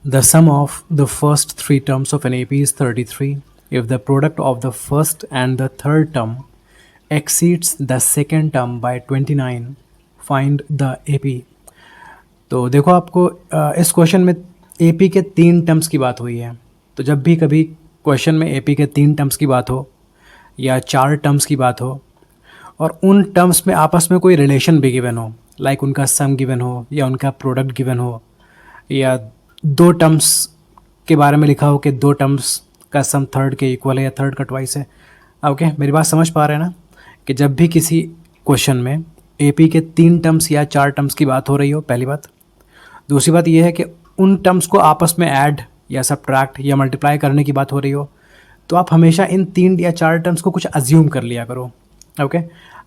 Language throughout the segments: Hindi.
The sum of the first three terms of an AP is 33. If the product of the first and the third term exceeds the second term by 29, find the AP. तो देखो आपको इस क्वेश्चन में AP के तीन टर्म्स की बात हुई है। तो जब भी कभी क्वेश्चन में AP के तीन टर्म्स की बात हो या चार टर्म्स की बात हो और उन टर्म्स में आपस में कोई रिलेशन भी गिवन हो, लाइक उनका सम गिवन हो या उनका प्रोडक्ट गिवन हो, या दो टर्म्स के बारे में लिखा हो कि दो टर्म्स का सम थर्ड के इक्वल है या थर्ड का ट्वाइस है। ओके, मेरी बात समझ पा रहे हैं ना कि जब भी किसी क्वेश्चन में एपी के तीन टर्म्स या चार टर्म्स की बात हो रही हो, पहली बात। दूसरी बात यह है कि उन टर्म्स को आपस में ऐड या सब्ट्रैक्ट या मल्टीप्लाई करने की बात हो रही हो, तो आप हमेशा इन तीन या चार टर्म्स को कुछ अज्यूम कर लिया करो। ओके,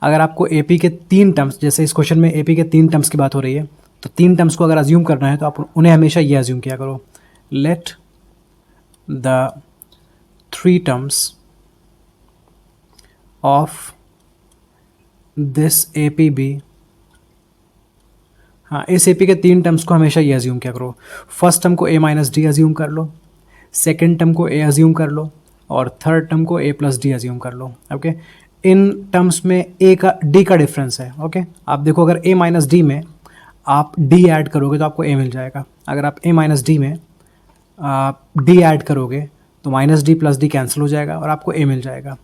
अगर आपको एपी के तीन टर्म्स, जैसे इस क्वेश्चन में एपी के तीन टर्म्स की बात हो रही है, तो तीन टर्म्स को अगर अज्यूम करना है तो आप उन्हें हमेशा ये अज्यूम किया करो, let the three terms of this AP be. हाँ, इस एपी के तीन टर्म्स को हमेशा ये अज्यूम किया करो। फर्स्ट टर्म को ए माइनस डी अज्यूम कर लो, सेकेंड टर्म को ए अज्यूम कर लो, और थर्ड टर्म को ए प्लस डी अज्यूम कर लो। ओके, इन टर्म्स में ए का डी का डिफरेंस है। ओके, आप देखो अगर ए माइनस डी में आप डी ऐड करोगे तो आपको ए मिल जाएगा। अगर आप ए माइनस डी में डी ऐड करोगे तो minus D plus D cancel हो जाएगा और आपको ए मिल जाएगा।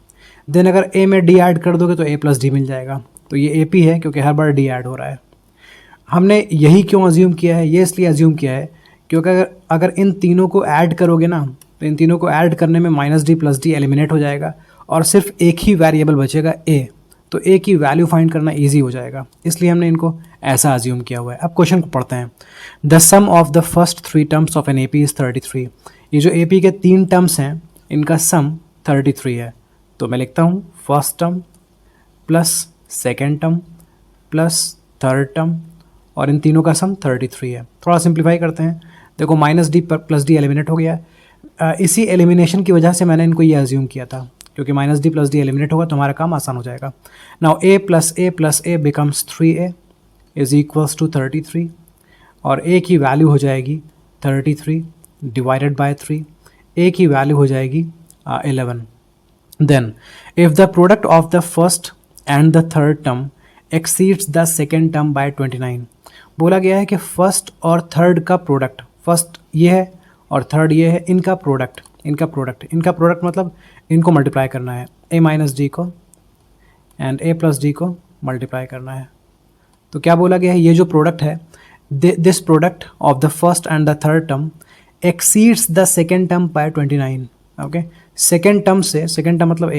देन अगर ए में डी ऐड कर दोगे तो ए प्लस डी मिल जाएगा। तो ये ए पी है क्योंकि हर बार डी ऐड हो रहा है। हमने यही क्यों अज्यूम किया है? ये इसलिए अज्यूम किया है क्योंकि अगर इन तीनों को ऐड करोगे ना, तो इन तीनों को ऐड करने में minus D plus D eliminate हो जाएगा और सिर्फ एक ही वेरिएबल बचेगा ए। तो ए की वैल्यू फाइंड करना ईजी हो जाएगा, इसलिए हमने इनको ऐसा अज्यूम किया हुआ है। अब क्वेश्चन को पढ़ते हैं। The sum of the first three terms of an A P is 33। ये जो ए पी के तीन टर्म्स हैं इनका सम 33 है। तो मैं लिखता हूँ first term plus second term plus third term, और इन तीनों का सम 33 है। थोड़ा सिंप्लीफाई करते हैं। देखो minus D plus D eliminate हो गया। इसी एलिमिनेशन की वजह से मैंने इनको ये अज्यूम किया था, क्योंकि minus D plus D eliminate होगा तो हमारा काम आसान हो जाएगा। Now A plus A becomes 3a is equals to 33, और ए की वैल्यू हो जाएगी 33 डिवाइडेड बाय 3। ए की वैल्यू हो जाएगी 11। Then if the product of the first and the third term exceeds the second term by 29। बोला गया है कि फर्स्ट और थर्ड का प्रोडक्ट, फर्स्ट ये है और थर्ड ये है, इनका प्रोडक्ट मतलब इनको मल्टीप्लाई करना है, ए माइनस डी को एंड ए प्लस डी को मल्टीप्लाई करना है। तो क्या बोला गया है? ये जो प्रोडक्ट है, this product of the first and the third term exceeds the second term by 29। Okay, second term मतलब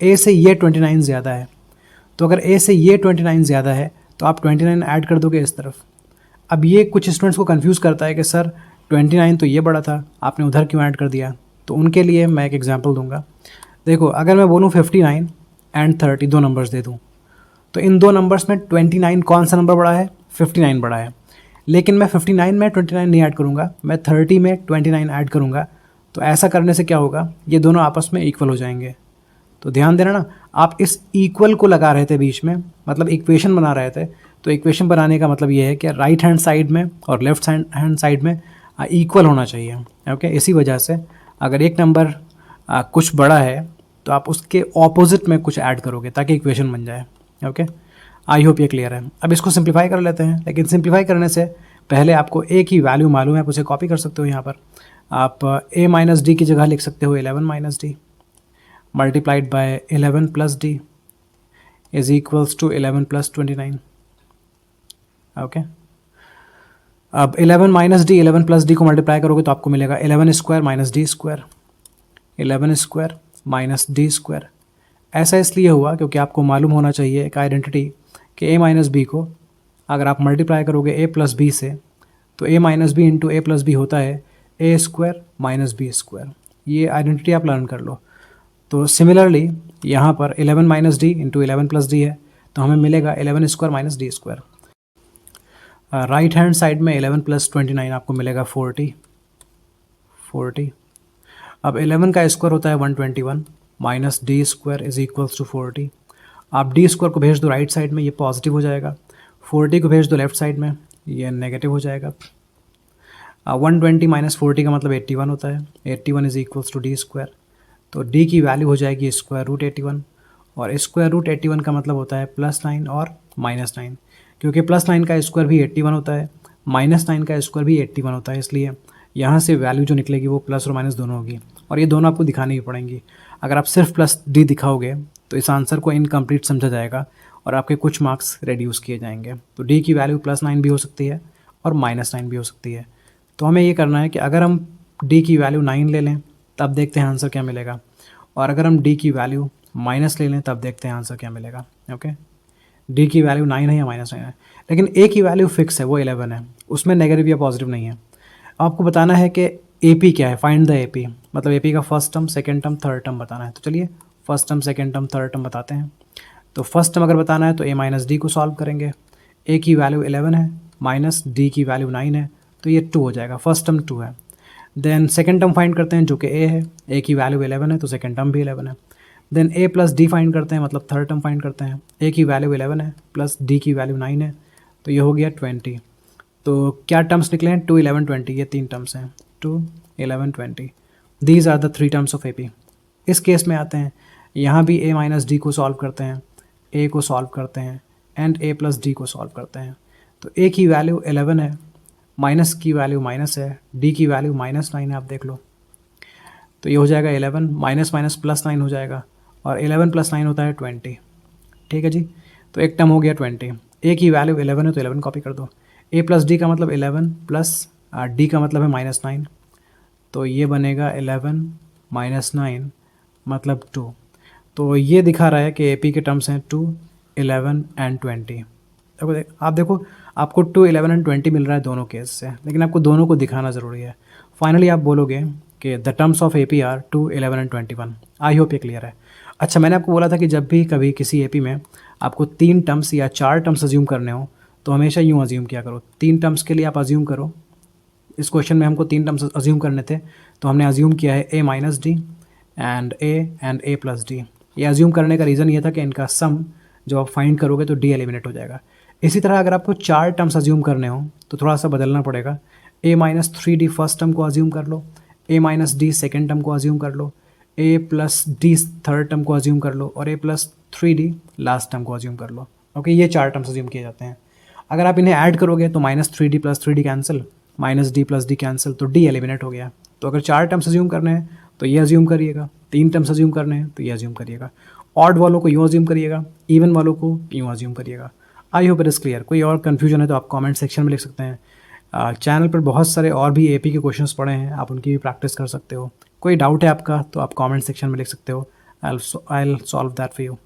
ए से ये 29 ज़्यादा है। तो अगर ए से ये 29 ज़्यादा है तो आप 29 ऐड कर दोगे इस तरफ। अब ये कुछ स्टूडेंट्स को कंफ्यूज करता है कि सर 29 तो ये बड़ा था, आपने उधर क्यों ऐड कर दिया? तो उनके लिए मैं एक एग्जांपल दूंगा। देखो अगर मैं बोलूँ 59 एंड 30 दो नंबर्स दे दूँ, तो इन दो नंबर्स में 29 कौन सा नंबर बड़ा है? 59 बड़ा है। लेकिन मैं 59 में 29 नहीं ऐड करूँगा, मैं 30 में 29 ऐड करूँगा। तो ऐसा करने से क्या होगा? ये दोनों आपस में इक्वल हो जाएंगे। तो ध्यान देना ना, आप इस इक्वल को लगा रहे थे बीच में, मतलब इक्वेशन बना रहे थे। तो इक्वेशन बनाने का मतलब ये है कि राइट हैंड साइड में और लेफ्ट हैंड साइड में इक्वल होना चाहिए। ओके, इसी वजह से अगर एक नंबर कुछ बड़ा है तो आप उसके ऑपोजिट में कुछ ऐड करोगे ताकि इक्वेशन बन जाए। ओके, आई होप ये क्लियर है। अब इसको सिंप्लीफाई कर लेते हैं, लेकिन सिंप्लीफाई करने से पहले आपको ए की वैल्यू मालूम है, आप उसे कॉपी कर सकते हो। यहाँ पर आप ए माइनस डी की जगह लिख सकते हो 11 minus D multiplied by 11 plus D is equals to 11 plus 29। Okay, अब 11 माइनस डी 11 प्लस डी को मल्टीप्लाई करोगे तो आपको मिलेगा 11 square minus D square, 11 square minus D square. ऐसा इसलिए हुआ क्योंकि आपको मालूम होना चाहिए एक आइडेंटिटी कि ए माइनस बी को अगर आप मल्टीप्लाई करोगे ए प्लस बी से, तो ए माइनस बी इंटू ए प्लस बी होता है ए स्क्वायर माइनस बी स्क्वायर। ये आइडेंटिटी आप लर्न कर लो। तो सिमिलरली यहाँ पर 11 minus D into 11 plus D है, तो हमें मिलेगा 11 square minus D square. Right hand side में 11 प्लस 29 आपको मिलेगा 40। अब 11 का स्क्वायर होता है 121 minus D square is equals to 40। आप डी स्क्वायर को भेज दो राइट साइड में, ये पॉजिटिव हो जाएगा। 40 को भेज दो लेफ्ट साइड में, ये नेगेटिव हो जाएगा। 120 माइनस 40 का मतलब 81 होता है। 81 is equals to D square, तो डी की वैल्यू हो जाएगी स्क्वायर रूट 81, और स्क्वायर रूट 81 का मतलब होता है +9 और -9, क्योंकि +9 का स्क्वायर भी 81 होता है, -9 का स्क्वायर भी 81 होता है, इसलिए यहाँ से वैल्यू जो निकलेगी वो प्लस और माइनस दोनों होगी, और ये दोनों आपको दिखानी ही पड़ेंगी। अगर आप सिर्फ प्लस डी दिखाओगे तो इस आंसर को इनकम्प्लीट समझा जाएगा और आपके कुछ मार्क्स रिड्यूस किए जाएंगे। तो डी की वैल्यू +9 भी हो सकती है और -9 भी हो सकती है। तो हमें ये करना है कि अगर हम डी की वैल्यू 9 ले लें तब देखते हैं आंसर क्या मिलेगा, और अगर हम डी की वैल्यू माइनस ले लें तब देखते हैं आंसर क्या मिलेगा। ओके, डी की वैल्यू 9 है या -9 है, लेकिन ए की वैल्यू फिक्स है, वो 11 है, उसमें नेगेटिव या पॉजिटिव नहीं है। आपको बताना है कि ए पी क्या है, फाइंड द ए पी, मतलब ए पी का first term, second term, third term बताना है। तो चलिए first term, second term, third term बताते हैं। तो फर्स्ट टर्म अगर बताना है तो ए माइनस डी को सॉल्व करेंगे। ए की वैल्यू 11 है माइनस डी की वैल्यू 9 है, तो ये 2 हो जाएगा, फर्स्ट टर्म 2 है। देन सेकेंड टर्म फाइंड करते हैं जो कि ए है, ए की वैल्यू 11 है तो सेकेंड टर्म भी 11 है। देन ए प्लस डी फाइंड करते हैं, मतलब थर्ड टर्म फाइंड करते हैं। ए की वैल्यू 11 है प्लस डी की वैल्यू 9 है, तो ये हो गया 20। तो क्या टर्म्स निकले हैं, 2, 11, 20, ये 3 टर्म्स हैं, 2, 11, 20। These are the 3 terms of A P. इस केस में आते हैं, यहाँ भी ए माइनस डी को सॉल्व करते हैं, ए को सॉल्व करते हैं एंड ए प्लस डी को सॉल्व करते हैं। तो ए की वैल्यू 11 है, माइनस की वैल्यू माइनस है, डी की वैल्यू -9 है, आप देख लो। तो ये हो जाएगा 11 माइनस माइनस +9 हो जाएगा, और 11 + 9 होता है 20। ठीक है जी, तो एक टर्म हो गया 20। ए की वैल्यू 11 है तो 11 कॉपी कर दो। ए प्लस डी का मतलब 11 प्लस डी का मतलब है -9, तो ये बनेगा 11 -9 मतलब 2। तो ये दिखा रहा है कि ए पी के टर्म्स हैं 2, 11 एंड 20। आप देखो, आपको 2, 11 एंड 20 मिल रहा है दोनों केस से, लेकिन आपको दोनों को दिखाना ज़रूरी है। फाइनली आप बोलोगे कि the terms of A P R 2, 11 and 21। I hope ये क्लियर है। अच्छा, मैंने आपको बोला था कि जब भी कभी किसी ए पी में आपको 3 टर्म्स या 4 टर्म्स अज्यूम करने हो तो हमेशा यूँ अज्यूम किया करो। 3 टर्म्स के लिए आप अज्यूम करो, इस क्वेश्चन में हमको 3 टर्म्स अज्यूम करने थे, तो हमने अज्यूम किया है a minus D and A plus D. ये अज्यूम करने का रीज़न ये था कि इनका सम जब आप फाइंड करोगे तो डी एलिमिनेट हो जाएगा। इसी तरह अगर आपको 4 टर्म्स अज्यूम करने हो तो थोड़ा सा बदलना पड़ेगा। ए माइनस 3D फर्स्ट टर्म को अज्यूम कर लो, ए माइनस डी सेकेंड टर्म को अज्यूम कर लो, ए प्लस डी थर्ड टर्म को अज्यूम कर लो, और ए प्लस 3D लास्ट टर्म को अज्यूम कर लो। ओके, ये 4 टर्म्स अज्यूम किए जाते हैं। अगर आप इन्हें ऐड करोगे तो -3D + 3D cancel, -D + D cancel, तो डी एलिमिनेट हो गया। तो अगर 4 टर्म्स अज्यूम करने हैं तो ये अज्यूम करिएगा, 3 टर्म्स अज्यूम करने हैं तो ये अज्यूम करिएगा, ऑड वालों को यूँ अज्यूम करिएगा, इवन वालों को यूँ अज्यूम करिएगा। I hope it is clear. कोई और कन्फ्यूजन है तो आप कमेंट सेक्शन में लिख सकते हैं। चैनल पर बहुत सारे और भी एपी के क्वेश्चंस पड़े हैं, आप उनकी भी प्रैक्टिस कर सकते हो। कोई डाउट है आपका तो आप कमेंट सेक्शन में लिख सकते हो, I will solve that for you.